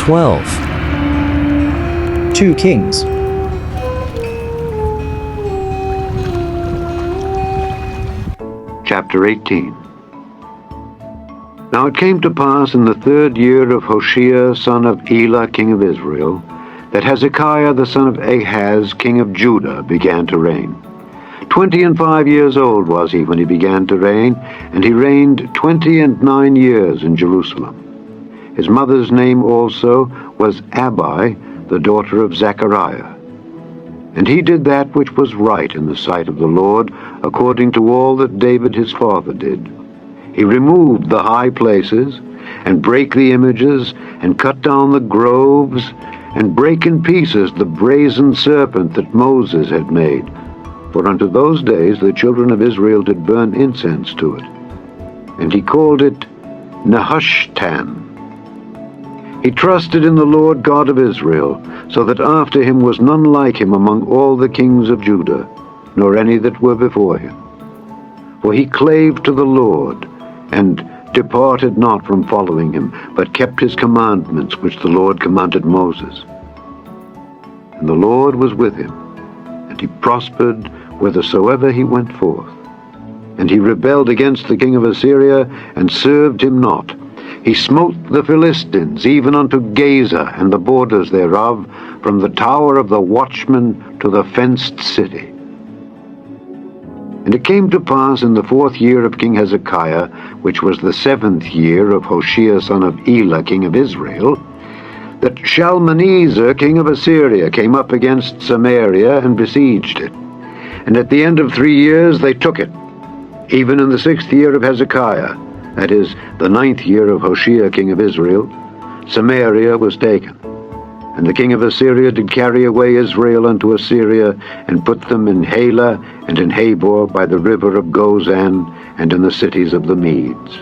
12. 2 Kings. Chapter 18. Now it came to pass in the 3rd year of Hoshea son of Elah king of Israel, that Hezekiah the son of Ahaz king of Judah began to reign. 25 years old was he when he began to reign, and he reigned 29 years in Jerusalem. His mother's name also was Abi, the daughter of Zechariah. And he did that which was right in the sight of the Lord, according to all that David his father did. He removed the high places, and brake the images, and cut down the groves, and brake in pieces the brazen serpent that Moses had made. For unto those days the children of Israel did burn incense to it. And he called it Nehushtan. He trusted in the Lord God of Israel, so that after him was none like him among all the kings of Judah, nor any that were before him. For he clave to the Lord, and departed not from following him, but kept his commandments which the Lord commanded Moses. And the Lord was with him, and he prospered whithersoever he went forth. And he rebelled against the king of Assyria, and served him not. He smote the Philistines, even unto Gaza, and the borders thereof, from the tower of the watchman to the fenced city. And it came to pass in the 4th year of King Hezekiah, which was the 7th year of Hoshea son of Elah king of Israel, that Shalmaneser king of Assyria came up against Samaria and besieged it. And at the end of 3 years they took it. Even in the 6th year of Hezekiah, that is, the 9th year of Hoshea king of Israel, Samaria was taken. And the king of Assyria did carry away Israel unto Assyria, and put them in Halah and in Habor by the river of Gozan, and in the cities of the Medes.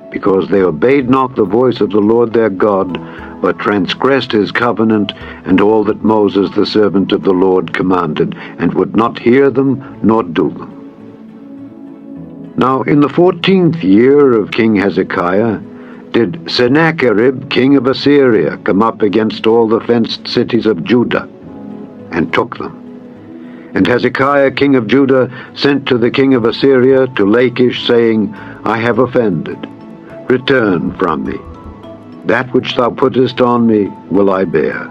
Because they obeyed not the voice of the Lord their God, but transgressed his covenant, and all that Moses the servant of the Lord commanded, and would not hear them, nor do them. Now in the 14th year of King Hezekiah did Sennacherib king of Assyria come up against all the fenced cities of Judah, and took them. And Hezekiah king of Judah sent to the king of Assyria to Lachish, saying, I have offended. Return from me. That which thou puttest on me will I bear.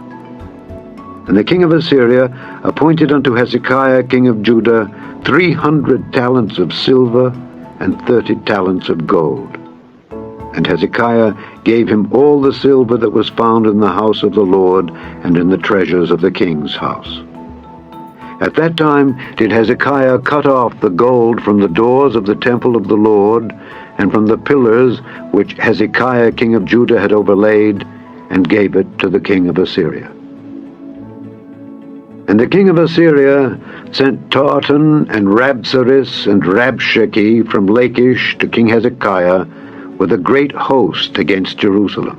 And the king of Assyria appointed unto Hezekiah king of Judah 300 talents of silver and 30 talents of gold. And Hezekiah gave him all the silver that was found in the house of the Lord, and in the treasures of the king's house. At that time did Hezekiah cut off the gold from the doors of the temple of the Lord, and from the pillars which Hezekiah king of Judah had overlaid, and gave it to the king of Assyria. And the king of Assyria sent Tartan and Rabsaris and Rabshakeh from Lachish to King Hezekiah with a great host against Jerusalem.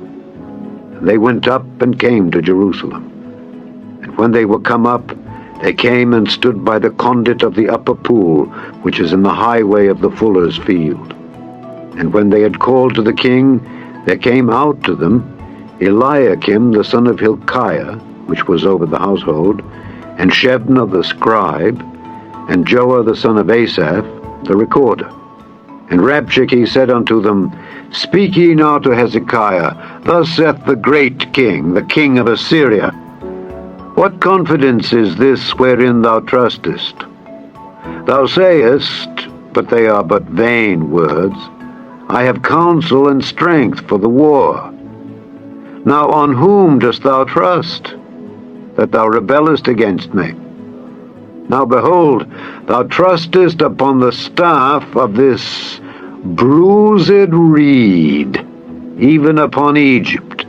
And they went up and came to Jerusalem. And when they were come up, they came and stood by the conduit of the upper pool, which is in the highway of the fuller's field. And when they had called to the king, there came out to them Eliakim the son of Hilkiah, which was over the household, and Shebna the scribe, and Joah the son of Asaph, the recorder. And Rabshakeh said unto them, Speak ye now to Hezekiah, Thus saith the great king, the king of Assyria, What confidence is this wherein thou trustest? Thou sayest, but they are but vain words, I have counsel and strength for the war. Now on whom dost thou trust, that thou rebellest against me? Now behold, thou trustest upon the staff of this bruised reed, even upon Egypt,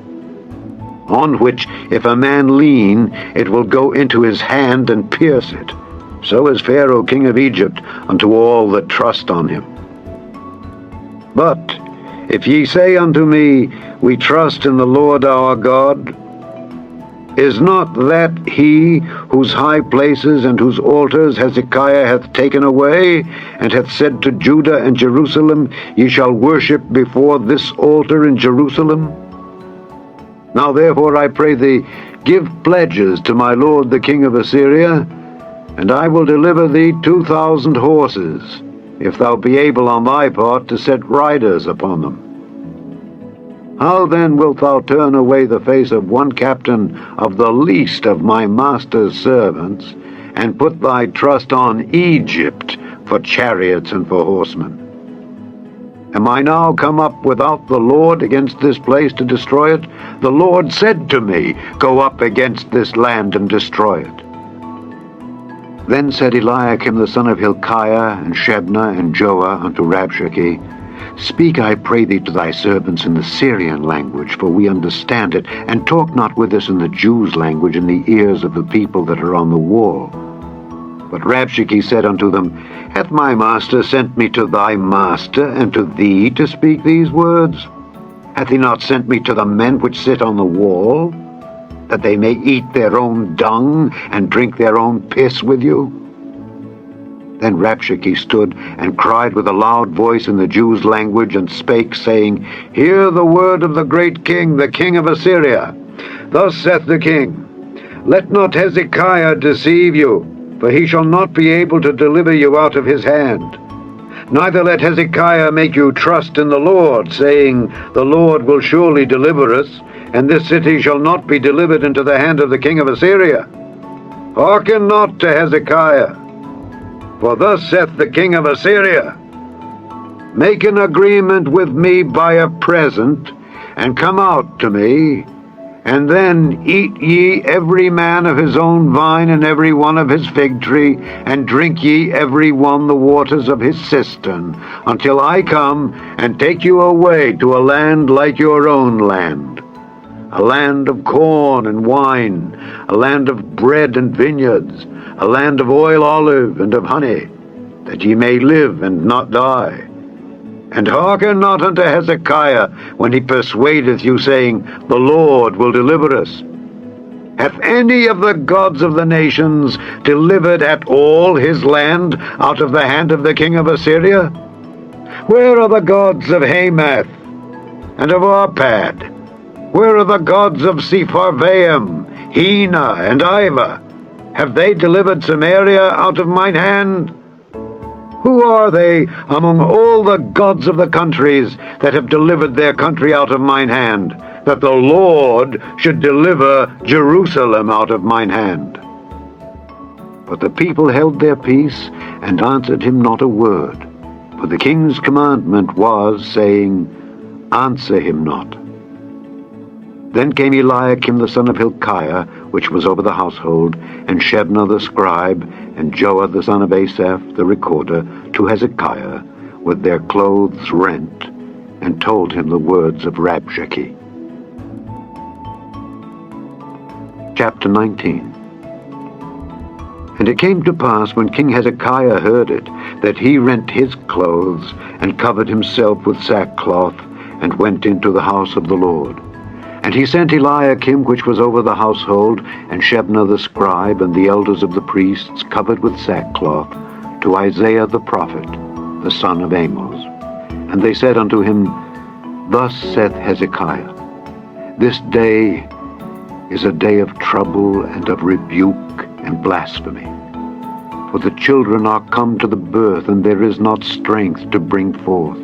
on which if a man lean, it will go into his hand and pierce it. So is Pharaoh king of Egypt unto all that trust on him. But if ye say unto me, We trust in the Lord our God, is not that he whose high places and whose altars Hezekiah hath taken away, and hath said to Judah and Jerusalem, Ye shall worship before this altar in Jerusalem? Now therefore I pray thee, give pledges to my lord the king of Assyria, and I will deliver thee 2,000 horses, if thou be able on thy part to set riders upon them. How then wilt thou turn away the face of one captain of the least of my master's servants, and put thy trust on Egypt for chariots and for horsemen? Am I now come up without the Lord against this place to destroy it? The Lord said to me, Go up against this land and destroy it. Then said Eliakim the son of Hilkiah, and Shebna, and Joah unto Rabshakeh, Speak, I pray thee, to thy servants in the Syrian language, for we understand it, and talk not with us in the Jews' language in the ears of the people that are on the wall. But Rabshakeh said unto them, Hath my master sent me to thy master, and to thee to speak these words? Hath he not sent me to the men which sit on the wall, that they may eat their own dung, and drink their own piss with you? Then Rabshakeh stood, and cried with a loud voice in the Jews' language, and spake, saying, Hear the word of the great king, the king of Assyria. Thus saith the king, Let not Hezekiah deceive you, for he shall not be able to deliver you out of his hand. Neither let Hezekiah make you trust in the Lord, saying, The Lord will surely deliver us, and this city shall not be delivered into the hand of the king of Assyria. Hearken not to Hezekiah, for thus saith the king of Assyria, Make an agreement with me by a present, and come out to me, and then eat ye every man of his own vine, and every one of his fig tree, and drink ye every one the waters of his cistern, until I come and take you away to a land like your own land, a land of corn and wine, a land of bread and vineyards, a land of oil olive and of honey, that ye may live and not die. And hearken not unto Hezekiah when he persuadeth you, saying, The Lord will deliver us. Hath any of the gods of the nations delivered at all his land out of the hand of the king of Assyria? Where are the gods of Hamath and of Arpad? Where are the gods of Sepharvaim, Hena, and Iva? Have they delivered Samaria out of mine hand? Who are they among all the gods of the countries that have delivered their country out of mine hand, that the Lord should deliver Jerusalem out of mine hand? But the people held their peace, and answered him not a word. For the king's commandment was, saying, Answer him not. Then came Eliakim the son of Hilkiah, which was over the household, and Shebna the scribe, and Joah the son of Asaph the recorder, to Hezekiah, with their clothes rent, and told him the words of Rabshakeh. Chapter 19. And it came to pass, when King Hezekiah heard it, that he rent his clothes, and covered himself with sackcloth, and went into the house of the Lord. And he sent Eliakim, which was over the household, and Shebna the scribe, and the elders of the priests, covered with sackcloth, to Isaiah the prophet, the son of Amos. And they said unto him, Thus saith Hezekiah, This day is a day of trouble, and of rebuke, and blasphemy. For the children are come to the birth, and there is not strength to bring forth.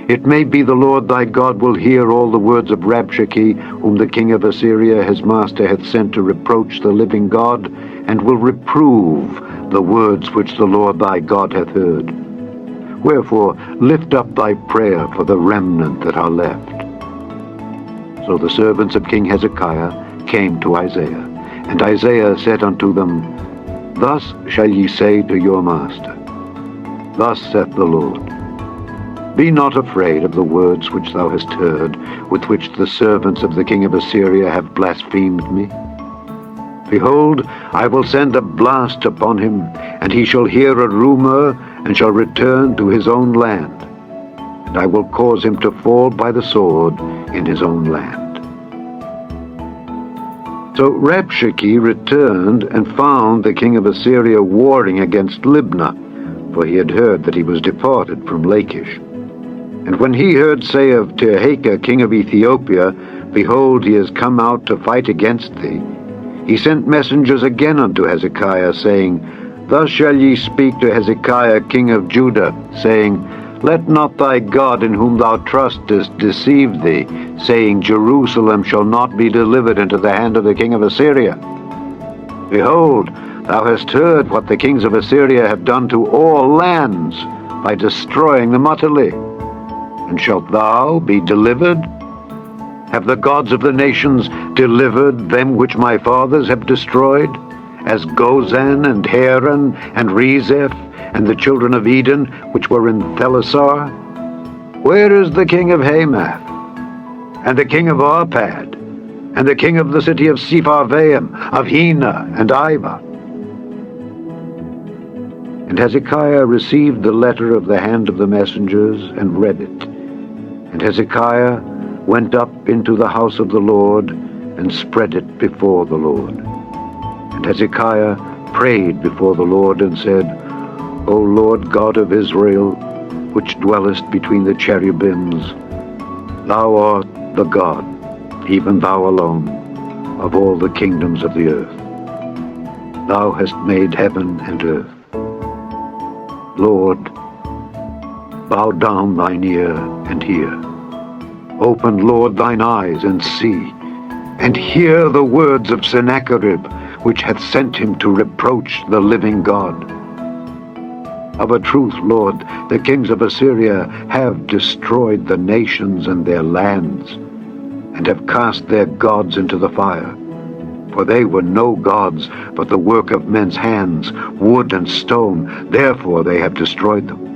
It may be the Lord thy God will hear all the words of Rabshakeh, whom the king of Assyria his master hath sent to reproach the living God, and will reprove the words which the Lord thy God hath heard. Wherefore lift up thy prayer for the remnant that are left. So the servants of King Hezekiah came to Isaiah, and Isaiah said unto them, Thus shall ye say to your master, Thus saith the Lord, Be not afraid of the words which thou hast heard, with which the servants of the king of Assyria have blasphemed me. Behold, I will send a blast upon him, and he shall hear a rumor, and shall return to his own land. And I will cause him to fall by the sword in his own land. So Rabshakeh returned, and found the king of Assyria warring against Libnah, for he had heard that he was departed from Lachish. And when he heard say of Tirhakah king of Ethiopia, behold, he is come out to fight against thee, he sent messengers again unto Hezekiah, saying, Thus shall ye speak to Hezekiah king of Judah, saying, Let not thy God in whom thou trustest deceive thee, saying, Jerusalem shall not be delivered into the hand of the king of Assyria. Behold, thou hast heard what the kings of Assyria have done to all lands, by destroying them utterly. And shalt thou be delivered? Have the gods of the nations delivered them which my fathers have destroyed, as Gozan and Haran and Rezeph and the children of Eden which were in Thelasar? Where is the king of Hamath, and the king of Arpad, and the king of the city of Sepharvaim, of Hena and Iva? And Hezekiah received the letter of the hand of the messengers, and read it. And Hezekiah went up into the house of the Lord, and spread it before the Lord. And Hezekiah prayed before the Lord, and said, O Lord God of Israel, which dwellest between the cherubims, thou art the God, even thou alone, of all the kingdoms of the earth. Thou hast made heaven and earth. Lord, bow down thine ear and hear. Open, Lord, thine eyes and see, and hear the words of Sennacherib, which hath sent him to reproach the living God. Of a truth, Lord, the kings of Assyria have destroyed the nations and their lands, and have cast their gods into the fire. For they were no gods, but the work of men's hands, wood and stone. Therefore they have destroyed them.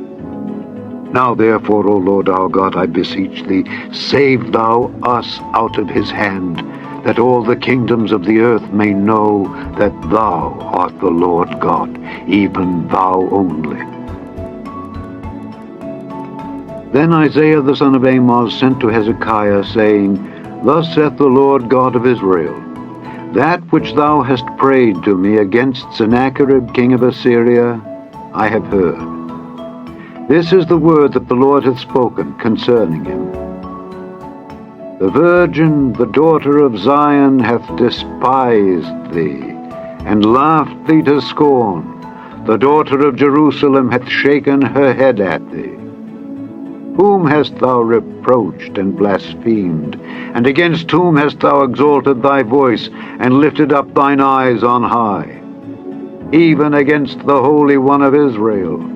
Now therefore, O Lord our God, I beseech thee, save thou us out of his hand, that all the kingdoms of the earth may know that thou art the Lord God, even thou only. Then Isaiah the son of Amoz sent to Hezekiah, saying, Thus saith the Lord God of Israel, That which thou hast prayed to me against Sennacherib king of Assyria, I have heard. This is the word that the Lord hath spoken concerning him. The virgin, the daughter of Zion, hath despised thee, and laughed thee to scorn. The daughter of Jerusalem hath shaken her head at thee. Whom hast thou reproached and blasphemed? And against whom hast thou exalted thy voice, and lifted up thine eyes on high? Even against the Holy One of Israel.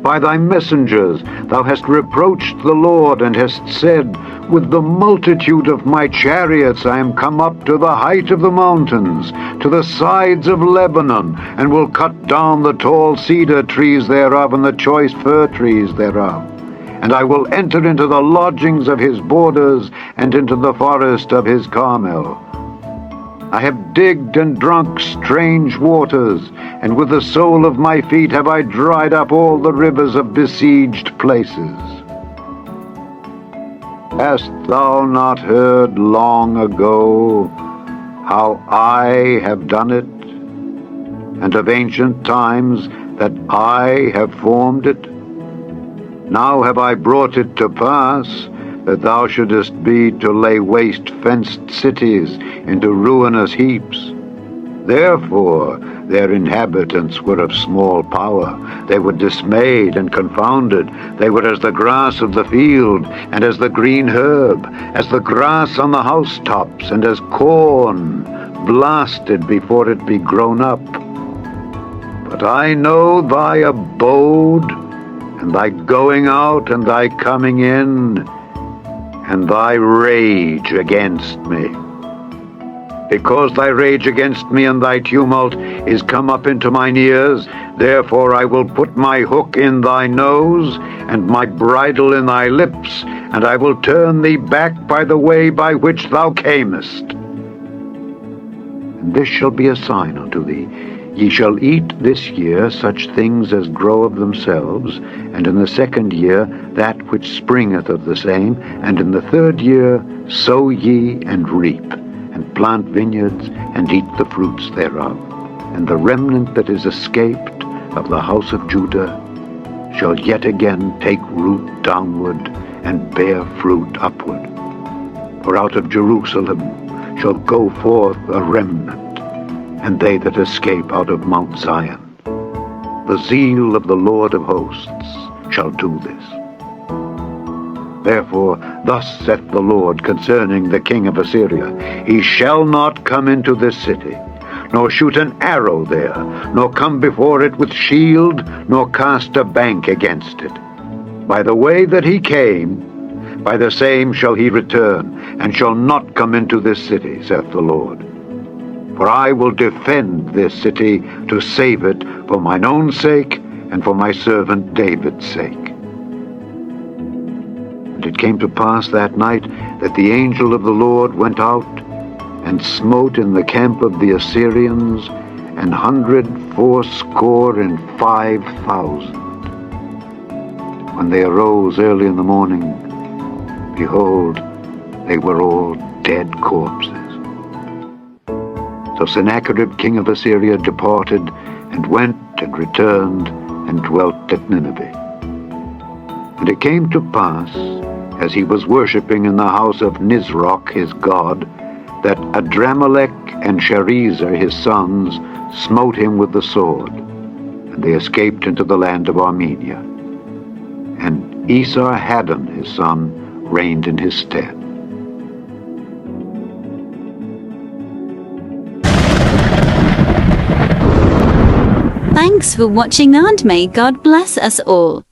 By thy messengers thou hast reproached the Lord, and hast said, With the multitude of my chariots I am come up to the height of the mountains, to the sides of Lebanon, and will cut down the tall cedar trees thereof, and the choice fir trees thereof. And I will enter into the lodgings of his borders, and into the forest of his Carmel. I have digged and drunk strange waters, and with the sole of my feet have I dried up all the rivers of besieged places. Hast thou not heard long ago how I have done it, and of ancient times that I have formed it? Now have I brought it to pass, that thou shouldest be to lay waste fenced cities into ruinous heaps. Therefore their inhabitants were of small power. They were dismayed and confounded. They were as the grass of the field, and as the green herb, as the grass on the housetops, and as corn blasted before it be grown up. But I know thy abode, and thy going out and thy coming in, and thy rage against me. Because thy rage against me and thy tumult is come up into mine ears, therefore I will put my hook in thy nose, and my bridle in thy lips, and I will turn thee back by the way by which thou camest. And this shall be a sign unto thee. Ye shall eat this year such things as grow of themselves, and in the second year that which springeth of the same, and in the third year sow ye and reap, and plant vineyards, and eat the fruits thereof. And the remnant that is escaped of the house of Judah shall yet again take root downward, and bear fruit upward. For out of Jerusalem shall go forth a remnant, and they that escape out of Mount Zion. The zeal of the Lord of hosts shall do this. Therefore thus saith the Lord concerning the king of Assyria, He shall not come into this city, nor shoot an arrow there, nor come before it with shield, nor cast a bank against it. By the way that he came, by the same shall he return, and shall not come into this city, saith the Lord. For I will defend this city to save it for mine own sake, and for my servant David's sake. And it came to pass that night that the angel of the Lord went out, and smote in the camp of the Assyrians 185,000. When they arose early in the morning, behold, they were all dead corpses. So Sennacherib king of Assyria departed, and went and returned, and dwelt at Nineveh. And it came to pass, as he was worshipping in the house of Nisroch his god, that Adramelech and Sharezer his sons smote him with the sword, and they escaped into the land of Armenia. And Esarhaddon his son reigned in his stead. Thanks for watching, and may God bless us all.